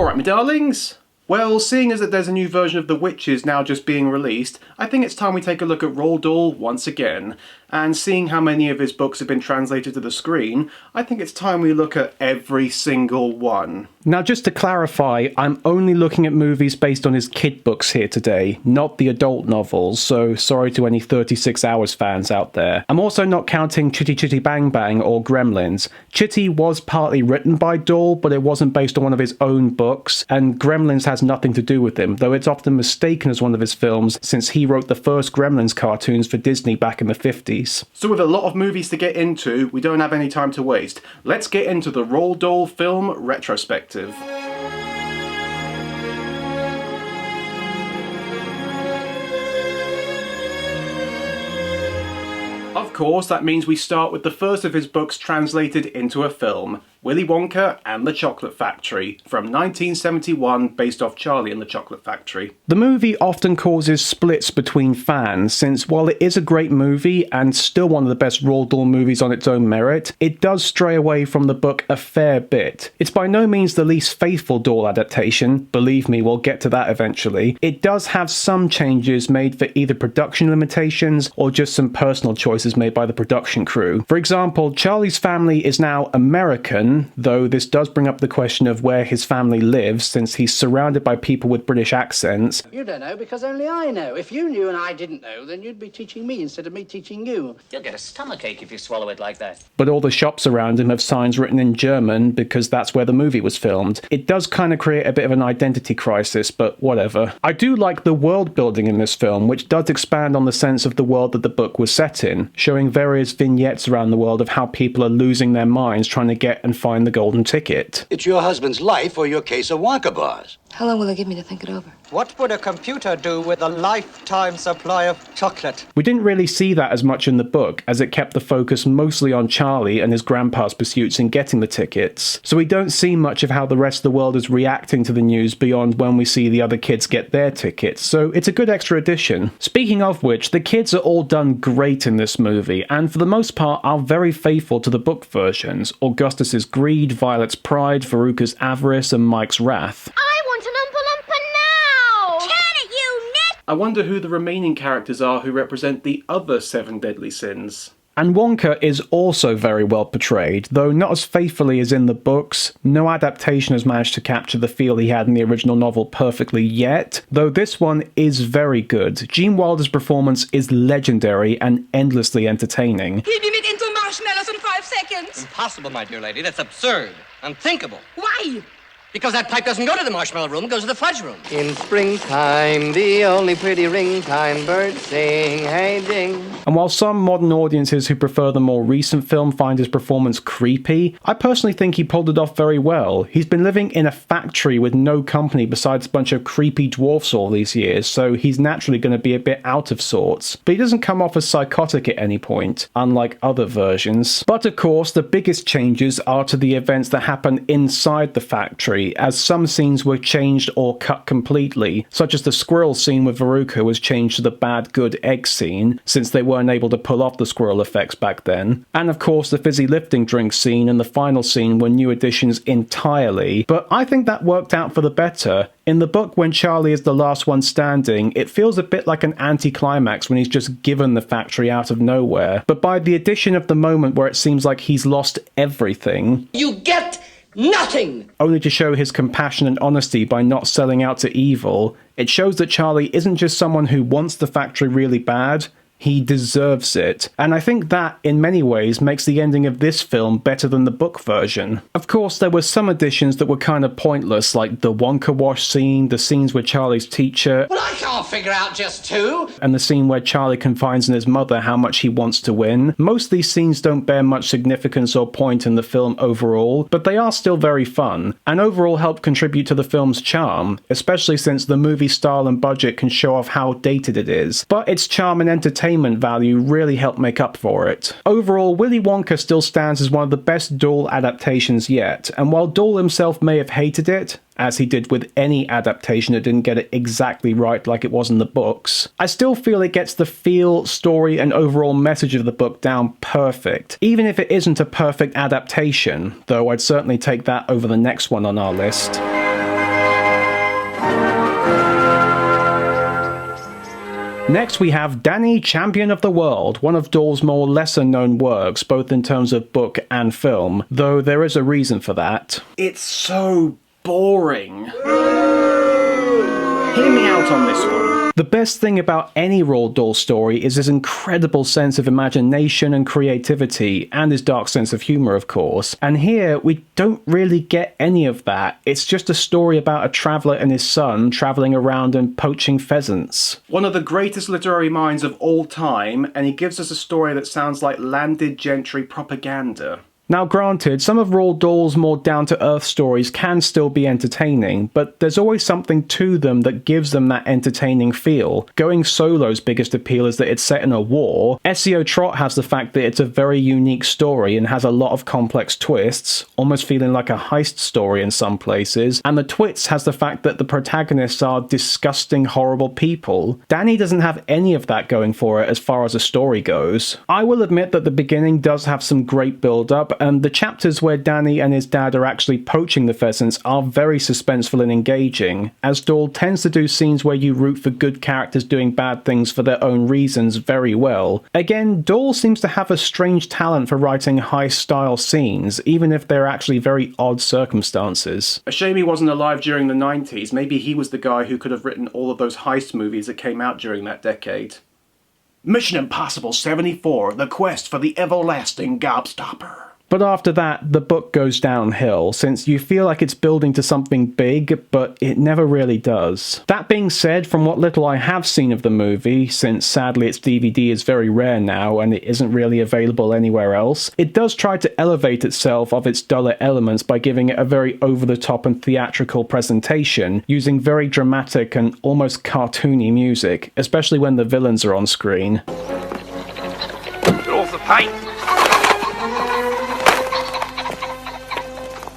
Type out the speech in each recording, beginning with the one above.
Alright, my darlings. Well, seeing as that there's a new version of The Witches now just being released, I think it's time we take a look at Roald Dahl once again. And seeing how many of his books have been translated to the screen, I think it's time we look at every single one. Now, just to clarify, I'm only looking at movies based on his kid books here today, not the adult novels, so sorry to any 36 Hours fans out there. I'm also not counting Chitty Chitty Bang Bang or Gremlins. Chitty was partly written by Dahl, but it wasn't based on one of his own books, and Gremlins has nothing to do with him, though it's often mistaken as one of his films since he wrote the first Gremlins cartoons for Disney back in the 50s. So with a lot of movies to get into, we don't have any time to waste. Let's get into the Roald Dahl film Retrospective. Of course, that means we start with the first of his books translated into a film, Willy Wonka and the Chocolate Factory, from 1971, based off Charlie and the Chocolate Factory. The movie often causes splits between fans, since while it is a great movie and still one of the best Roald Dahl movies on its own merit, it does stray away from the book a fair bit. It's by no means the least faithful Dahl adaptation, believe me, we'll get to that eventually. It does have some changes made for either production limitations or just some personal choices made by the production crew. For example, Charlie's family is now American, though this does bring up the question of where his family lives, since he's surrounded by people with British accents. You don't know because only I know. If you knew and I didn't know, then you'd be teaching me instead of me teaching you. You'll get a stomachache if you swallow it like that. But all the shops around him have signs written in German because that's where the movie was filmed. It does kind of create a bit of an identity crisis, but whatever. I do like the world building in this film, which does expand on the sense of the world that the book was set in, showing various vignettes around the world of how people are losing their minds trying to get and find the golden ticket. It's your husband's life or your case of Wonka bars. How long will they give me to think it over? What would a computer do with a lifetime supply of chocolate? We didn't really see that as much in the book, as it kept the focus mostly on Charlie and his grandpa's pursuits in getting the tickets. So we don't see much of how the rest of the world is reacting to the news beyond when we see the other kids get their tickets, so it's a good extra addition. Speaking of which, the kids are all done great in this movie, and for the most part are very faithful to the book versions. Augustus's greed, Violet's pride, Veruca's avarice, and Mike's wrath. I want an Oompa Loompa now! Can it, you nit! I wonder who the remaining characters are who represent the other 7 deadly sins. And Wonka is also very well portrayed, though not as faithfully as in the books. No adaptation has managed to capture the feel he had in the original novel perfectly yet, though this one is very good. Gene Wilder's performance is legendary and endlessly entertaining. He'll be made into marshmallows in 5 seconds. Impossible, my dear lady. That's absurd. Unthinkable. Why? Because that pipe doesn't go to the marshmallow room, it goes to the fudge room. In springtime, the only pretty ringtime, birds sing, hey ding. And while some modern audiences who prefer the more recent film find his performance creepy, I personally think he pulled it off very well. He's been living in a factory with no company besides a bunch of creepy dwarfs all these years, so he's naturally going to be a bit out of sorts. But he doesn't come off as psychotic at any point, unlike other versions. But of course, the biggest changes are to the events that happen inside the factory, as some scenes were changed or cut completely, such as the squirrel scene with Veruca was changed to the bad good egg scene, since they weren't able to pull off the squirrel effects back then. And of course the fizzy lifting drink scene and the final scene were new additions entirely, but I think that worked out for the better. In the book, when Charlie is the last one standing, it feels a bit like an anticlimax when he's just given the factory out of nowhere, but by the addition of the moment where it seems like he's lost everything, You get nothing! only to show his compassion and honesty by not selling out to evil, it shows that Charlie isn't just someone who wants the factory really bad, he deserves it. And I think that, in many ways, makes the ending of this film better than the book version. Of course, there were some additions that were kind of pointless, like the Wonka wash scene, the scenes with Charlie's teacher, Well, I can't figure out just 2. and the scene where Charlie confides in his mother how much he wants to win. Most of these scenes don't bear much significance or point in the film overall, but they are still very fun, and overall help contribute to the film's charm, especially since the movie's style and budget can show off how dated it is. But its charm and entertainment value really helped make up for it. Overall, Willy Wonka still stands as one of the best Dahl adaptations yet, and while Dahl himself may have hated it, as he did with any adaptation that didn't get it exactly right like it was in the books, I still feel it gets the feel, story, and overall message of the book down perfect, even if it isn't a perfect adaptation, though I'd certainly take that over the next one on our list. Next we have Danny, Champion of the World, one of Dahl's more lesser known works, both in terms of book and film, though there is a reason for that. It's so boring. Hear me out on this one. The best thing about any Roald Dahl story is his incredible sense of imagination and creativity, and his dark sense of humour, of course. And here, we don't really get any of that. It's just a story about a traveller and his son travelling around and poaching pheasants. One of the greatest literary minds of all time, and he gives us a story that sounds like landed gentry propaganda. Now granted, some of Roald Dahl's more down-to-earth stories can still be entertaining, but there's always something to them that gives them that entertaining feel. Going Solo's biggest appeal is that it's set in a war. Esio Trot has the fact that it's a very unique story and has a lot of complex twists, almost feeling like a heist story in some places, and The Twits has the fact that the protagonists are disgusting, horrible people. Danny doesn't have any of that going for it as far as a story goes. I will admit that the beginning does have some great build-up, and the chapters where Danny and his dad are actually poaching the pheasants are very suspenseful and engaging, as Dahl tends to do scenes where you root for good characters doing bad things for their own reasons very well. Again, Dahl seems to have a strange talent for writing high-style scenes, even if they're actually very odd circumstances. A shame he wasn't alive during the 90s. Maybe he was the guy who could have written all of those heist movies that came out during that decade. Mission Impossible 74, The Quest for the Everlasting Gobstopper. But after that, the book goes downhill, since you feel like it's building to something big, but it never really does. That being said, from what little I have seen of the movie, since sadly its DVD is very rare now and it isn't really available anywhere else, it does try to elevate itself of its duller elements by giving it a very over-the-top and theatrical presentation, using very dramatic and almost cartoony music, especially when the villains are on screen. Get off the paint!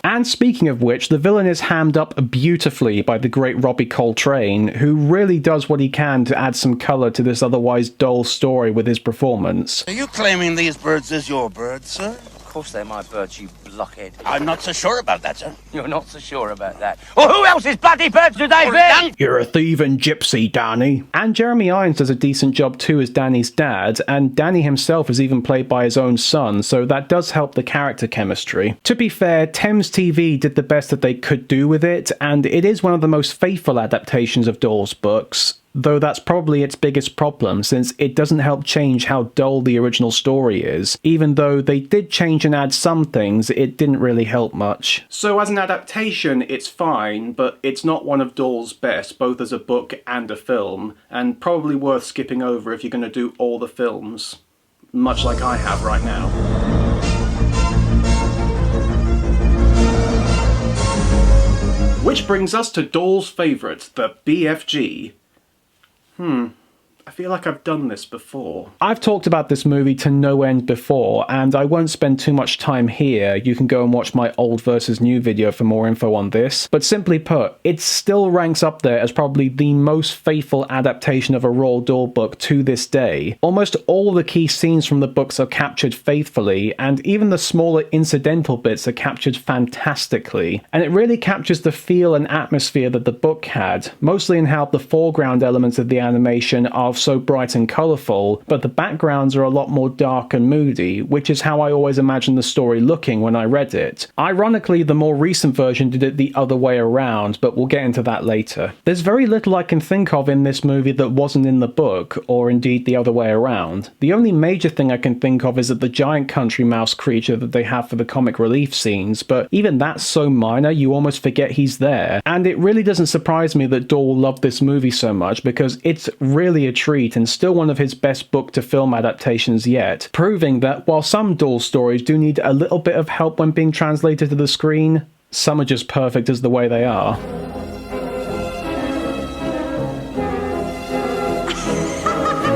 And speaking of which, the villain is hammed up beautifully by the great Robbie Coltrane, who really does what he can to add some colour to this otherwise dull story with his performance. Are you claiming these birds as your birds, sir? Of course they're my birds, you blockhead. I'm not so sure about that, sir. You're not so sure about that. Well, who else's bloody birds do they be? You're a thieving gypsy, Danny. And Jeremy Irons does a decent job too as Danny's dad, and Danny himself is even played by his own son, so that does help the character chemistry. To be fair, Thames TV did the best that they could do with it, and it is one of the most faithful adaptations of Dahl's books. Though that's probably its biggest problem, since it doesn't help change how dull the original story is. Even though they did change and add some things, it didn't really help much. So as an adaptation, it's fine, but it's not one of Dahl's best, both as a book and a film, and probably worth skipping over if you're going to do all the films. Much like I have right now. Which brings us to Dahl's favourite, the BFG. I feel like I've done this before. I've talked about this movie to no end before, and I won't spend too much time here. You can go and watch my old versus new video for more info on this. But simply put, it still ranks up there as probably the most faithful adaptation of a Roald Dahl book to this day. Almost all the key scenes from the books are captured faithfully, and even the smaller incidental bits are captured fantastically. And it really captures the feel and atmosphere that the book had, mostly in how the foreground elements of the animation are so bright and colourful, but the backgrounds are a lot more dark and moody, which is how I always imagined the story looking when I read it. Ironically, the more recent version did it the other way around, but we'll get into that later. There's very little I can think of in this movie that wasn't in the book, or indeed the other way around. The only major thing I can think of is that the giant country mouse creature that they have for the comic relief scenes, but even that's so minor you almost forget he's there. And it really doesn't surprise me that Dahl loved this movie so much, because it's really a treat and still one of his best book to film adaptations yet, proving that while some Dahl stories do need a little bit of help when being translated to the screen, some are just perfect as the way they are.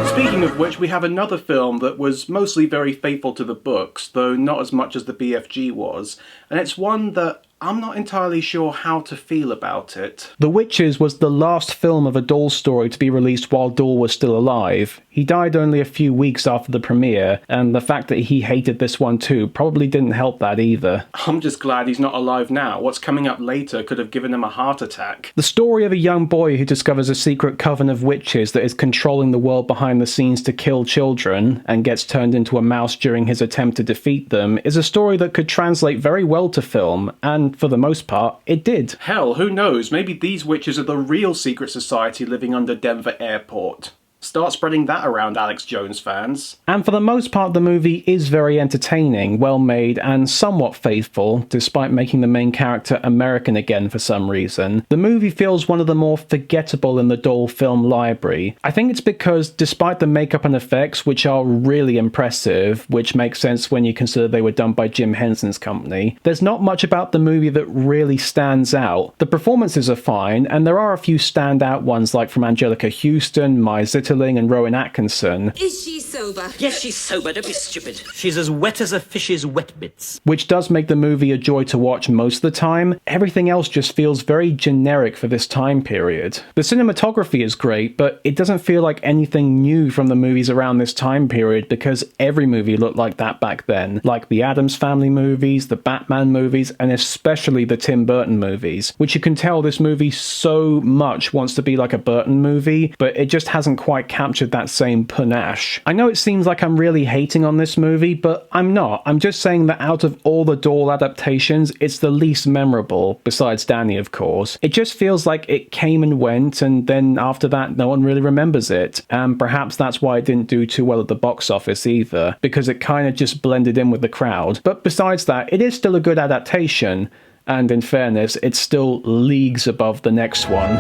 Speaking of which, we have another film that was mostly very faithful to the books, though not as much as the BFG was, and it's one that I'm not entirely sure how to feel about it. The Witches was the last film of a Dahl story to be released while Dahl was still alive. He He died only a few weeks after the premiere, and the fact that he hated this one too probably didn't help that either. I'm just glad he's not alive now. What's coming up later could have given him a heart attack. The story of a young boy who discovers a secret coven of witches that is controlling the world behind the scenes to kill children, and gets turned into a mouse during his attempt to defeat them, is a story that could translate very well to film, and for the most part, it did. Hell, who knows, maybe these witches are the real secret society living under Denver Airport. Start spreading that around, Alex Jones fans. And for the most part, the movie is very entertaining, well made, and somewhat faithful, despite making the main character American again for some reason. The movie feels one of the more forgettable in the Dahl film library. I think it's because, despite the makeup and effects, which are really impressive, which makes sense when you consider they were done by Jim Henson's company, there's not much about the movie that really stands out. The performances are fine, and there are a few standout ones like from Angelica Houston, Maya Zitterling, and Rowan Atkinson. Is she sober? Yes, she's sober. Don't be stupid. She's as wet as a fish's wet bits. Which does make the movie a joy to watch most of the time. Everything else just feels very generic for this time period. The cinematography is great, but it doesn't feel like anything new from the movies around this time period because every movie looked like that back then. Like the Addams Family movies, the Batman movies, and especially the Tim Burton movies. Which you can tell this movie so much wants to be like a Burton movie, but it just hasn't quite captured that same panache. I know it seems like I'm really hating on this movie, but I'm not. I'm just saying that out of all the Dahl adaptations, it's the least memorable, besides Danny of course. It just feels like it came and went, and then after that no one really remembers it. And perhaps that's why it didn't do too well at the box office either, because it kind of just blended in with the crowd. But besides that, it is still a good adaptation, and in fairness, it's still leagues above the next one.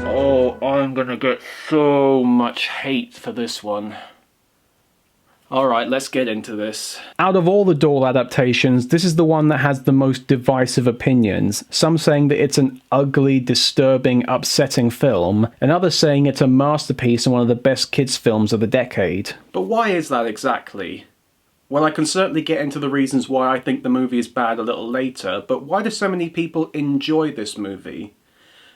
Oh, I'm gonna get so much hate for this one. Alright, let's get into this. Out of all the Dahl adaptations, this is the one that has the most divisive opinions. Some saying that it's an ugly, disturbing, upsetting film, and others saying it's a masterpiece and one of the best kids' films of the decade. But why is that exactly? Well, I can certainly get into the reasons why I think the movie is bad a little later, but why do so many people enjoy this movie?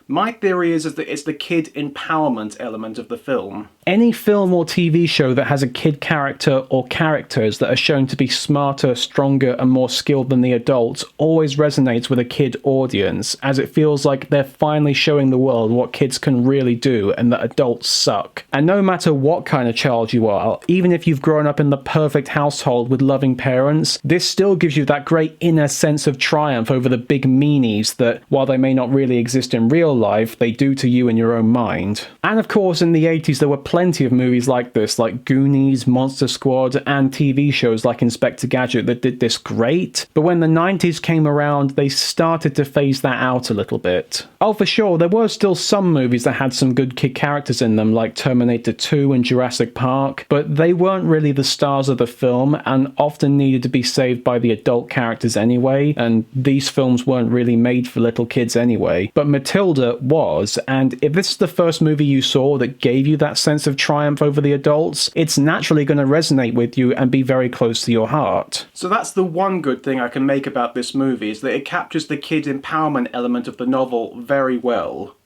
My theory is that it's the kid empowerment element of the film. Any film or TV show that has a kid character or characters that are shown to be smarter, stronger, and more skilled than the adults always resonates with a kid audience, as it feels like they're finally showing the world what kids can really do and that adults suck. And no matter what kind of child you are, even if you've grown up in the perfect household with loving parents, this still gives you that great inner sense of triumph over the big meanies that, while they may not really exist in real life, they do to you in your own mind. And of course, in the 80s there were plenty of movies like this, like Goonies, Monster Squad, and TV shows like Inspector Gadget that did this great, but when the 90s came around, they started to phase that out a little bit. Oh, for sure, there were still some movies that had some good kid characters in them, like Terminator 2 and Jurassic Park, but they weren't really the stars of the film, and often needed to be saved by the adult characters anyway, and these films weren't really made for little kids anyway. But Matilda was, and if this is the first movie you saw that gave you that sense of triumph over the adults, it's naturally going to resonate with you and be very close to your heart. So that's the one good thing I can make about this movie, is that it captures the kid empowerment element of the novel very well.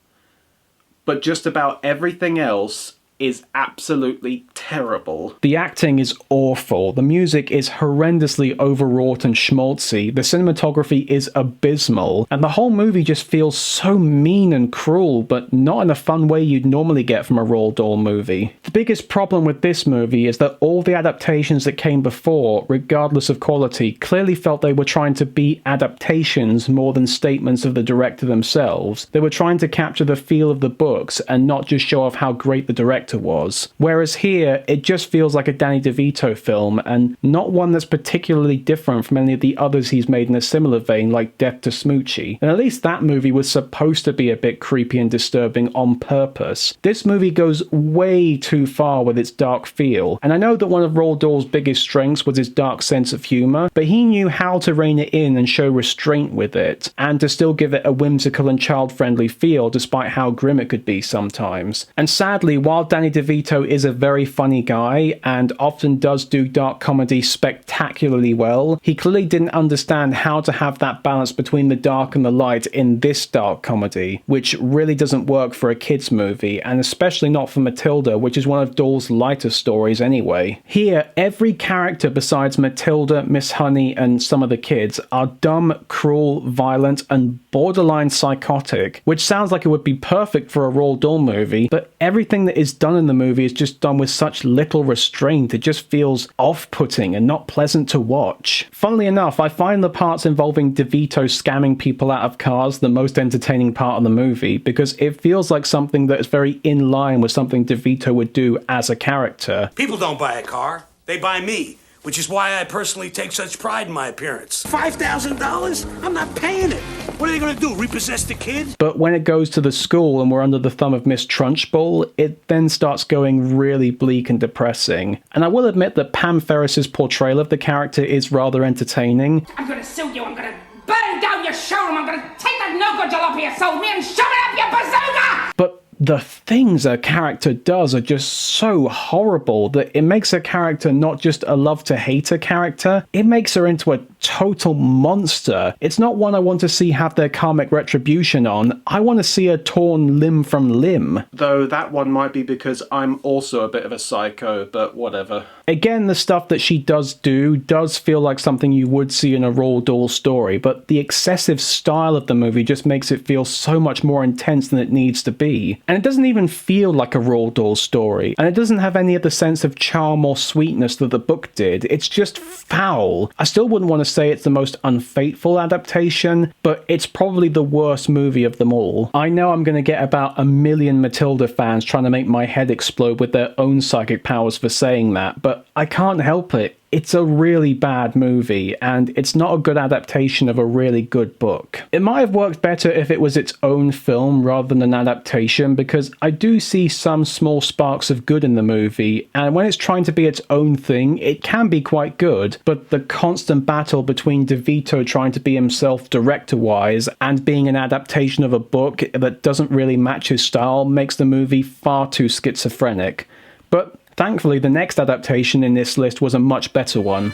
But just about everything else is absolutely terrible. The acting is awful, the music is horrendously overwrought and schmaltzy, the cinematography is abysmal, and the whole movie just feels so mean and cruel, but not in a fun way you'd normally get from a Roald Dahl movie. The biggest problem with this movie is that all the adaptations that came before, regardless of quality, clearly felt they were trying to be adaptations more than statements of the director themselves. They were trying to capture the feel of the books and not just show off how great the director was. Whereas here, it just feels like a Danny DeVito film, and not one that's particularly different from any of the others he's made in a similar vein, like Death to Smoochie. And at least that movie was supposed to be a bit creepy and disturbing on purpose. This movie goes way too far with its dark feel, and I know that one of Roald Dahl's biggest strengths was his dark sense of humour, but he knew how to rein it in and show restraint with it, and to still give it a whimsical and child-friendly feel despite how grim it could be sometimes. And sadly, while Danny DeVito is a very funny guy and often does do dark comedy spectacularly well, he clearly didn't understand how to have that balance between the dark and the light in this dark comedy, which really doesn't work for a kids movie, and especially not for Matilda, which is one of Dahl's lighter stories anyway. Here, every character besides Matilda, Miss Honey, and some of the kids are dumb, cruel, violent, and borderline psychotic, which sounds like it would be perfect for a Roald Dahl movie, but everything that is done in the movie is just done with such little restraint, it just feels off-putting and not pleasant to watch. Funnily enough, I find the parts involving DeVito scamming people out of cars the most entertaining part of the movie, because it feels like something that is very in line with something DeVito would do as a character. People don't buy a car, they buy me, which is why I personally take such pride in my appearance. $5,000? I'm not paying it. What are they going to do, repossess the kid? But when it goes to the school and we're under the thumb of Miss Trunchbull, it then starts going really bleak and depressing. And I will admit that Pam Ferris's portrayal of the character is rather entertaining. I'm gonna sue you. I'm gonna burn down your showroom. I'm gonna take that no-good jalopy you sold me and shove it up your bazooka! But the things a character does are just so horrible that it makes a character not just a love-to-hate-her character, it makes her into a total monster. It's not one I want to see have their karmic retribution on, I want to see her torn limb from limb. Though that one might be because I'm also a bit of a psycho, but whatever. Again, the stuff that she does do does feel like something you would see in a Roald Dahl story, but the excessive style of the movie just makes it feel so much more intense than it needs to be. And it doesn't even feel like a Roald Dahl story, and it doesn't have any of the sense of charm or sweetness that the book did. It's just foul. I still wouldn't want to say it's the most unfaithful adaptation, but it's probably the worst movie of them all. I know I'm going to get about 1 million Matilda fans trying to make my head explode with their own psychic powers for saying that, but I can't help it. It's a really bad movie, and it's not a good adaptation of a really good book. It might have worked better if it was its own film rather than an adaptation, because I do see some small sparks of good in the movie, and when it's trying to be its own thing, it can be quite good, but the constant battle between DeVito trying to be himself director-wise and being an adaptation of a book that doesn't really match his style makes the movie far too schizophrenic. But thankfully, the next adaptation in this list was a much better one.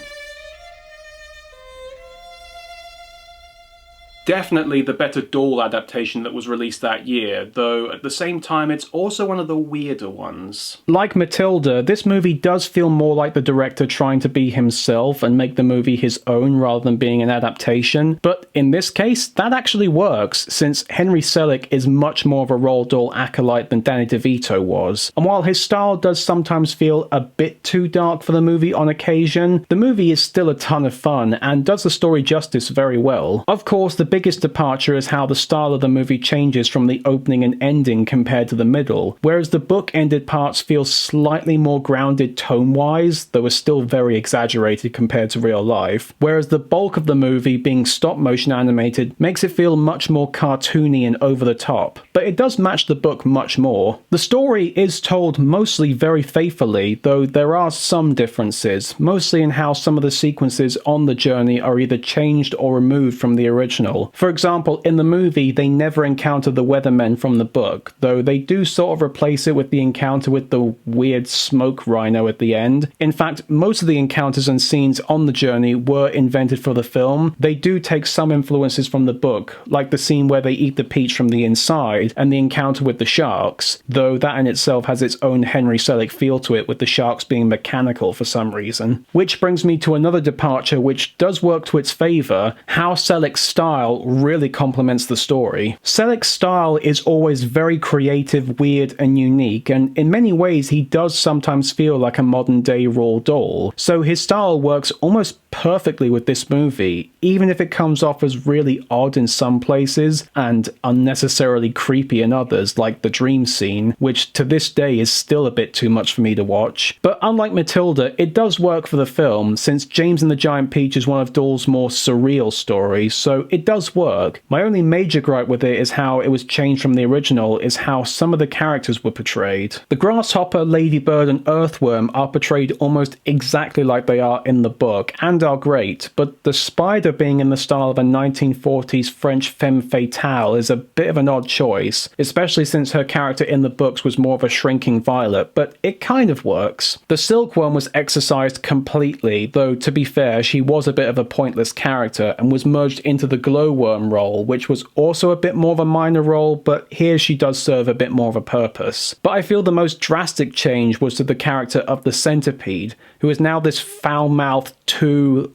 Definitely the better Dahl adaptation that was released that year, though at the same time it's also one of the weirder ones. Like Matilda, this movie does feel more like the director trying to be himself and make the movie his own rather than being an adaptation, but in this case, that actually works, since Henry Selick is much more of a Roald Dahl acolyte than Danny DeVito was. And while his style does sometimes feel a bit too dark for the movie on occasion, the movie is still a ton of fun and does the story justice very well. Of course, the biggest departure is how the style of the movie changes from the opening and ending compared to the middle, whereas the book-ended parts feel slightly more grounded tone-wise, though are still very exaggerated compared to real life, whereas the bulk of the movie, being stop-motion animated, makes it feel much more cartoony and over-the-top, but it does match the book much more. The story is told mostly very faithfully, though there are some differences, mostly in how some of the sequences on the journey are either changed or removed from the original. For example, in the movie, they never encounter the weathermen from the book, though they do sort of replace it with the encounter with the weird smoke rhino at the end. In fact, most of the encounters and scenes on the journey were invented for the film. They do take some influences from the book, like the scene where they eat the peach from the inside, and the encounter with the sharks, though that in itself has its own Henry Selick feel to it, with the sharks being mechanical for some reason. Which brings me to another departure which does work to its favour, how Selick's style really complements the story. Selick's style is always very creative, weird, and unique, and in many ways he does sometimes feel like a modern-day Roald Dahl, so his style works almost perfectly with this movie, even if it comes off as really odd in some places and unnecessarily creepy in others, like the dream scene, which to this day is still a bit too much for me to watch. But unlike Matilda, it does work for the film, since James and the Giant Peach is one of Dahl's more surreal stories, so it does work. My only major gripe with it is how it was changed from the original, is how some of the characters were portrayed. The grasshopper, ladybird, and earthworm are portrayed almost exactly like they are in the book, and turned out great, but the spider being in the style of a 1940s French femme fatale is a bit of an odd choice, especially since her character in the books was more of a shrinking violet, but it kind of works. The silkworm was exercised completely, though to be fair, she was a bit of a pointless character and was merged into the glowworm role, which was also a bit more of a minor role, but here she does serve a bit more of a purpose. But I feel the most drastic change was to the character of the centipede, who is now this foul-mouthed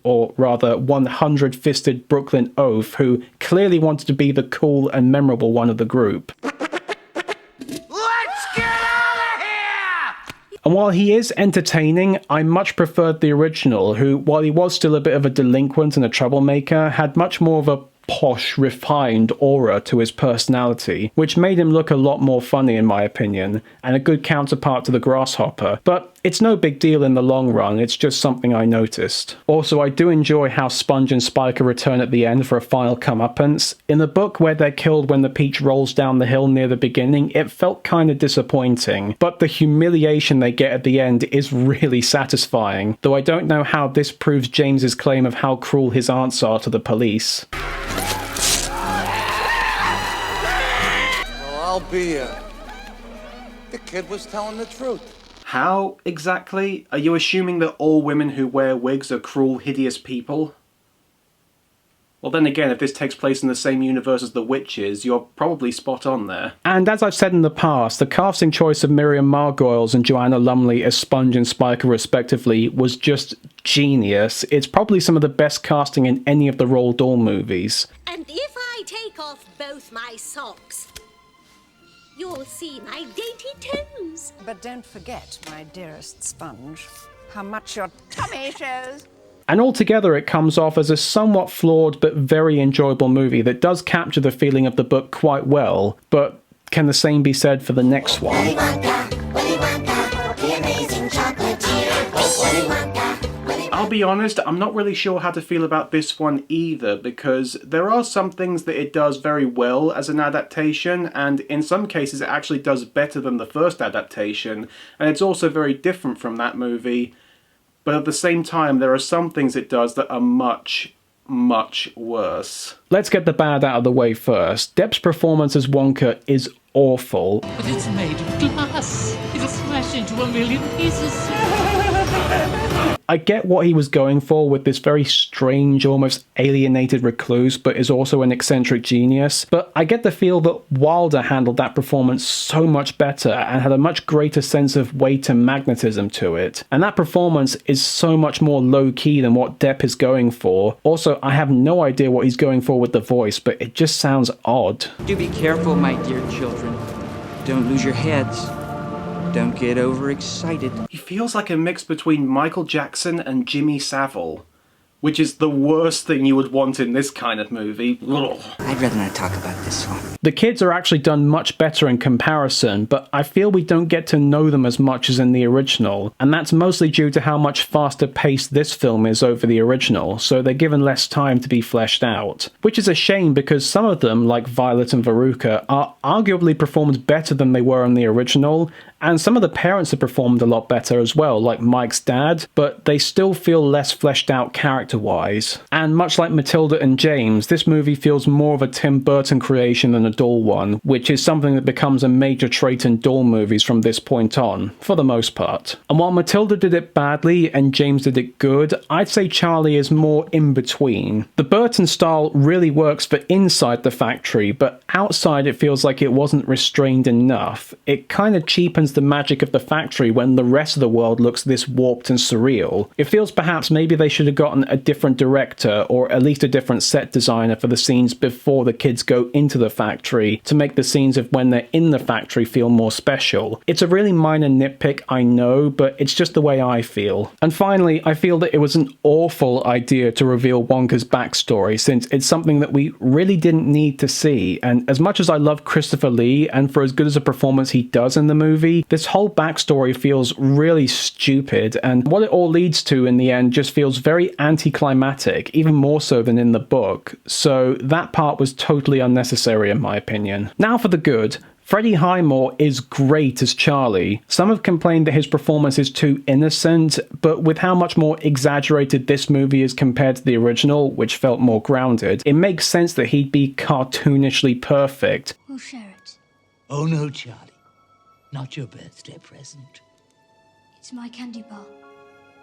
or rather 100-fisted Brooklyn oaf who clearly wanted to be the cool and memorable one of the group. Let's get out of here! And while he is entertaining, I much preferred the original, who, while he was still a bit of a delinquent and a troublemaker, had much more of a posh, refined aura to his personality, which made him look a lot more funny in my opinion, and a good counterpart to the grasshopper, but it's no big deal in the long run, it's just something I noticed. Also, I do enjoy how Sponge and Spiker return at the end for a final comeuppance. In the book where they're killed when the peach rolls down the hill near the beginning, it felt kind of disappointing, but the humiliation they get at the end is really satisfying, though I don't know how this proves James's claim of how cruel his aunts are to the police. I'll be the kid was telling the truth. How, exactly? Are you assuming that all women who wear wigs are cruel, hideous people? Well then again, if this takes place in the same universe as The Witches, you're probably spot on there. And as I've said in the past, the casting choice of Miriam Margolyes and Joanna Lumley as Sponge and Spiker respectively was just genius. It's probably some of the best casting in any of the Roald Dahl movies. And if I take off both my socks, you'll see my dainty toes. But don't forget, my dearest Sponge, how much your tummy shows. And altogether it comes off as a somewhat flawed but very enjoyable movie that does capture the feeling of the book quite well, but can the same be said for the next one? Willy Wonka, the amazing chocolatier. Willy Wonka, I'll be honest, I'm not really sure how to feel about this one either, because there are some things that it does very well as an adaptation, and in some cases it actually does better than the first adaptation, and it's also very different from that movie. But at the same time, there are some things it does that are much, much worse. Let's get the bad out of the way first. Depp's performance as Wonka is awful. But it's made of glass. It'll smash into a million pieces. I get what he was going for with this very strange, almost alienated recluse, but is also an eccentric genius. But I get the feel that Wilder handled that performance so much better and had a much greater sense of weight and magnetism to it. And that performance is so much more low-key than what Depp is going for. Also, I have no idea what he's going for with the voice, but it just sounds odd. Do be careful, my dear children. Don't lose your heads. Don't get overexcited. He feels like a mix between Michael Jackson and Jimmy Savile, which is the worst thing you would want in this kind of movie. Ugh. I'd rather not talk about this one. The kids are actually done much better in comparison, but I feel we don't get to know them as much as in the original, and that's mostly due to how much faster paced this film is over the original, so they're given less time to be fleshed out. Which is a shame because some of them, like Violet and Veruca, are arguably performed better than they were in the original, and some of the parents have performed a lot better as well, like Mike's dad, but they still feel less fleshed out character-wise. And much like Matilda and James, this movie feels more of a Tim Burton creation than a Dahl one, which is something that becomes a major trait in Dahl movies from this point on, for the most part. And while Matilda did it badly and James did it good, I'd say Charlie is more in between. The Burton style really works for inside the factory, but outside it feels like it wasn't restrained enough. It kind of cheapens the magic of the factory when the rest of the world looks this warped and surreal. It feels perhaps maybe they should have gotten a different director or at least a different set designer for the scenes before the kids go into the factory to make the scenes of when they're in the factory feel more special. It's a really minor nitpick, I know, but it's just the way I feel. And finally, I feel that it was an awful idea to reveal Wonka's backstory, since it's something that we really didn't need to see, and as much as I love Christopher Lee, and for as good as a performance he does in the movie, this whole backstory feels really stupid, and what it all leads to in the end just feels very anticlimactic, even more so than in the book, so that part was totally unnecessary in my opinion. Now for the good. Freddie Highmore is great as Charlie. Some have complained that his performance is too innocent, but with how much more exaggerated this movie is compared to the original, which felt more grounded, it makes sense that he'd be cartoonishly perfect. We'll share it. Oh no, Charlie. Not your birthday present. It's my candy bar,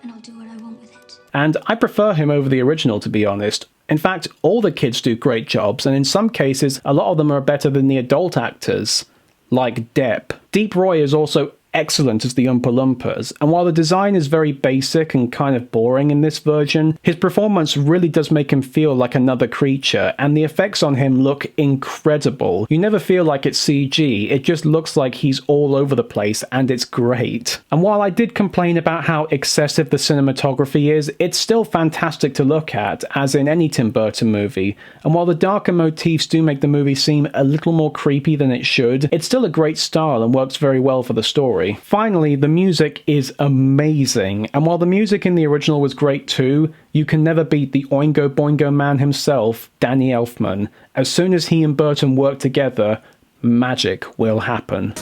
and I'll do what I want with it. And I prefer him over the original, to be honest. In fact, all the kids do great jobs, and in some cases, a lot of them are better than the adult actors. Like Depp. Deep Roy is also excellent as the Oompa Loompas, and while the design is very basic and kind of boring in this version, his performance really does make him feel like another creature, and the effects on him look incredible. You never feel like it's CG, it just looks like he's all over the place, and it's great. And while I did complain about how excessive the cinematography is, it's still fantastic to look at, as in any Tim Burton movie, and while the darker motifs do make the movie seem a little more creepy than it should, it's still a great style and works very well for the story. Finally, the music is amazing, and while the music in the original was great too, you can never beat the Oingo Boingo man himself, Danny Elfman. As soon as he and Burton work together, magic will happen.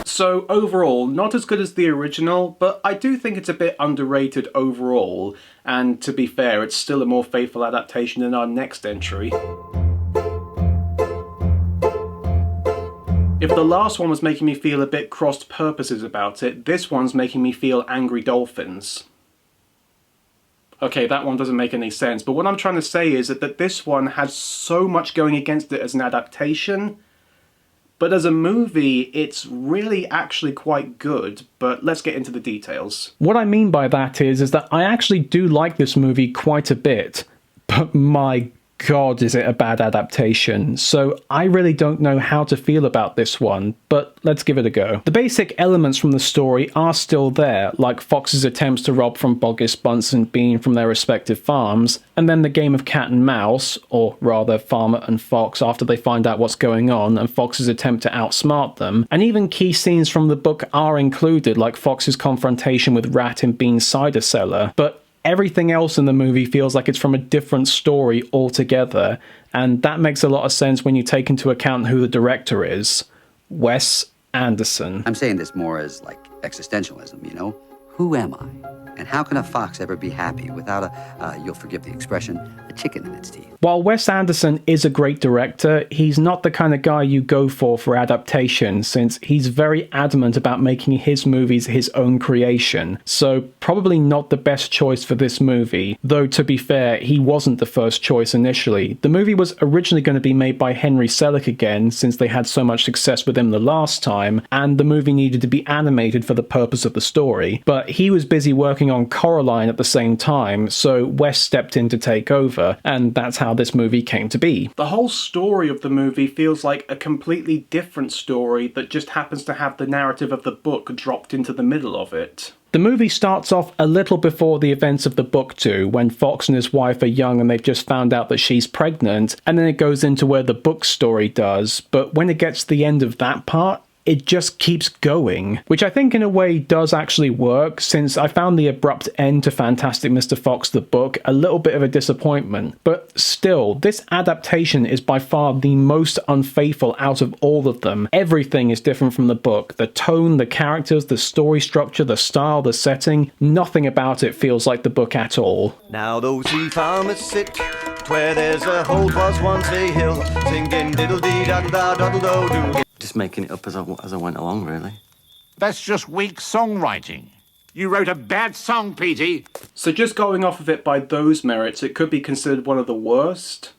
So overall, not as good as the original, but I do think it's a bit underrated overall, and to be fair, it's still a more faithful adaptation than our next entry. If the last one was making me feel a bit crossed purposes about it, this one's making me feel angry dolphins. Okay, that one doesn't make any sense, but what I'm trying to say is that this one has so much going against it as an adaptation, but as a movie, it's really actually quite good, but let's get into the details. What I mean by that is that I actually do like this movie quite a bit, but my God, is it a bad adaptation, so I really don't know how to feel about this one, but let's give it a go. The basic elements from the story are still there, like Fox's attempts to rob from Boggis, Bunce and Bean from their respective farms, and then the game of cat and mouse, or rather Farmer and Fox after they find out what's going on, and Fox's attempt to outsmart them, and even key scenes from the book are included, like Fox's confrontation with Rat in Bean's cider cellar, but everything else in the movie feels like it's from a different story altogether, and that makes a lot of sense when you take into account who the director is. Wes Anderson. I'm saying this more as like existentialism, you know? Who am I? And how can a fox ever be happy without a, you'll forgive the expression, a chicken in its teeth? While Wes Anderson is a great director, he's not the kind of guy you go for adaptation, since he's very adamant about making his movies his own creation, so probably not the best choice for this movie, though to be fair, he wasn't the first choice initially. The movie was originally going to be made by Henry Selick again, since they had so much success with him the last time, and the movie needed to be animated for the purpose of the story, but he was busy working on Coraline at the same time, so Wes stepped in to take over, and that's how this movie came to be. The whole story of the movie feels like a completely different story that just happens to have the narrative of the book dropped into the middle of it. The movie starts off a little before the events of the book too, when Fox and his wife are young and they've just found out that she's pregnant, and then it goes into where the book story does, but when it gets to the end of that part, it just keeps going, which I think in a way does actually work, since I found the abrupt end to Fantastic Mr. Fox the book a little bit of a disappointment. But still, this adaptation is by far the most unfaithful out of all of them. Everything is different from the book. The tone, the characters, the story structure, the style, the setting, nothing about it feels like the book at all. Now those three farmers sit where there's a hole was once a hill, singing diddle-dee-da-da-doddle-do. Just making it up as I went along, really. That's just weak songwriting. You wrote a bad song, Petey. So just going off of it by those merits, it could be considered one of the worst.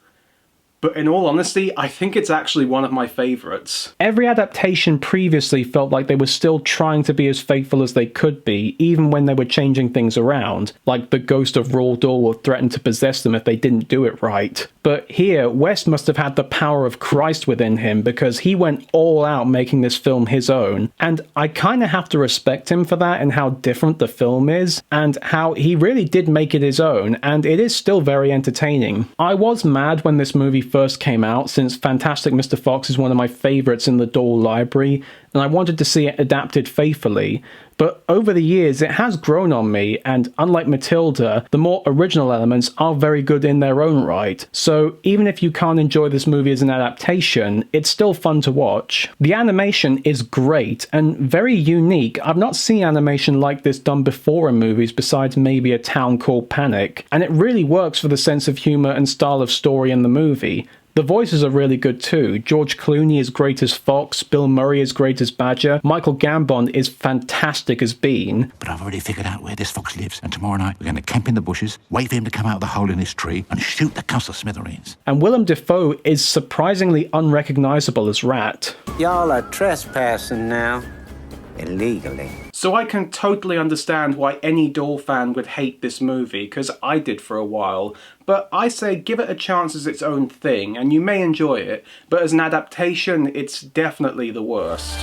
But in all honesty, I think it's actually one of my favourites. Every adaptation previously felt like they were still trying to be as faithful as they could be, even when they were changing things around, like the ghost of Roald Dahl would threaten to possess them if they didn't do it right. But here, Wes must have had the power of Christ within him, because he went all out making this film his own, and I kind of have to respect him for that and how different the film is, and how he really did make it his own, and it is still very entertaining. I was mad when this movie first came out, since Fantastic Mr. Fox is one of my favourites in the Dahl library, and I wanted to see it adapted faithfully, But over the years, it has grown on me, and unlike Matilda, the more original elements are very good in their own right. So even if you can't enjoy this movie as an adaptation, it's still fun to watch. The animation is great and very unique. I've not seen animation like this done before in movies besides maybe A Town Called Panic, and it really works for the sense of humour and style of story in the movie. The voices are really good too. George Clooney is great as Fox, Bill Murray is great as Badger, Michael Gambon is fantastic as Bean. But I've already figured out where this fox lives, and tomorrow night we're going to camp in the bushes, wait for him to come out of the hole in this tree, and shoot the cuss to smithereens. And Willem Dafoe is surprisingly unrecognisable as Rat. Y'all are trespassing now. Illegally. So I can totally understand why any Dahl fan would hate this movie, because I did for a while, but I say give it a chance as its own thing, and you may enjoy it, but as an adaptation, it's definitely the worst.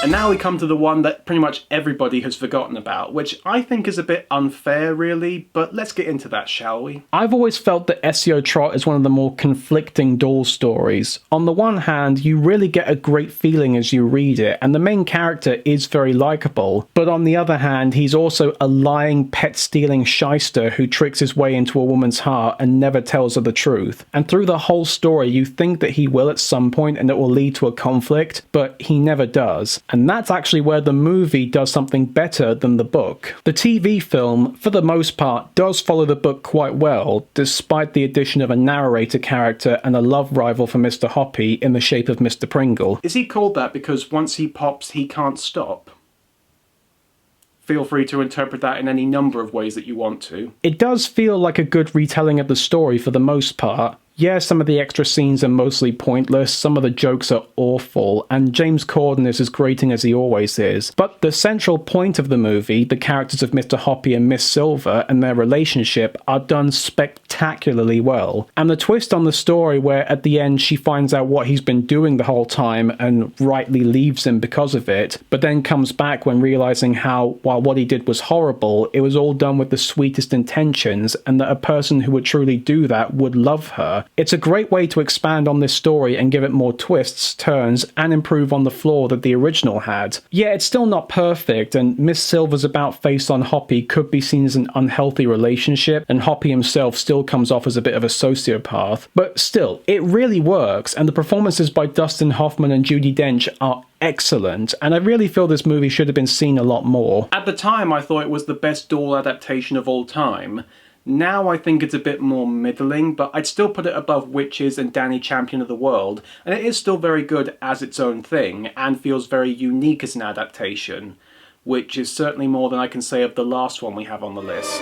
And now we come to the one that pretty much everybody has forgotten about, which I think is a bit unfair really, but let's get into that, shall we? I've always felt that Esio Trot is one of the more conflicting Dahl stories. On the one hand, you really get a great feeling as you read it, and the main character is very likeable, but on the other hand, he's also a lying, pet-stealing shyster who tricks his way into a woman's heart and never tells her the truth. And through the whole story, you think that he will at some point and it will lead to a conflict, but he never does. And that's actually where the movie does something better than the book. The TV film, for the most part, does follow the book quite well, despite the addition of a narrator character and a love rival for Mr. Hoppy in the shape of Mr. Pringle. Is he called that because once he pops, he can't stop? Feel free to interpret that in any number of ways that you want to. It does feel like a good retelling of the story for the most part. Yeah, some of the extra scenes are mostly pointless, some of the jokes are awful, and James Corden is as grating as he always is. But the central point of the movie, the characters of Mr. Hoppy and Miss Silver and their relationship, are done spectacularly well. And the twist on the story where at the end she finds out what he's been doing the whole time and rightly leaves him because of it, but then comes back when realizing how, while what he did was horrible, it was all done with the sweetest intentions, and that a person who would truly do that would love her. It's a great way to expand on this story and give it more twists, turns, and improve on the flaw that the original had. Yeah, it's still not perfect, and Miss Silver's about-face on Hoppy could be seen as an unhealthy relationship, and Hoppy himself still comes off as a bit of a sociopath. But still, it really works, and the performances by Dustin Hoffman and Judi Dench are excellent, and I really feel this movie should have been seen a lot more. At the time, I thought it was the best Dahl adaptation of all time. Now I think it's a bit more middling, but I'd still put it above Witches and Danny Champion of the World, and it is still very good as its own thing, and feels very unique as an adaptation, which is certainly more than I can say of the last one we have on the list.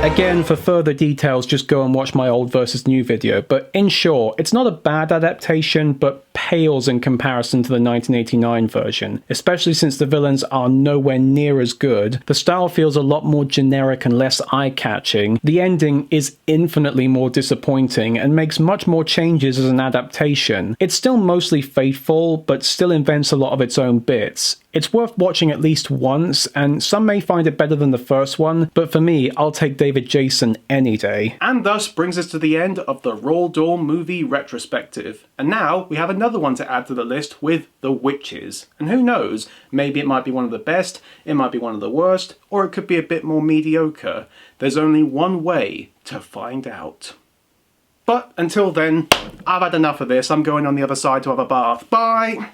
Again, for further details, just go and watch my old versus new video, but in short, it's not a bad adaptation, but pales in comparison to the 1989 version, especially since the villains are nowhere near as good. The style feels a lot more generic and less eye-catching. The ending is infinitely more disappointing and makes much more changes as an adaptation. It's still mostly faithful, but still invents a lot of its own bits. It's worth watching at least once, and some may find it better than the first one, but for me, I'll take David Jason any day. And thus brings us to the end of the Roald Dahl movie retrospective. And now we have another one to add to the list with The Witches. And who knows, maybe it might be one of the best, it might be one of the worst, or it could be a bit more mediocre. There's only one way to find out. But until then, I've had enough of this. I'm going on the other side to have a bath. Bye!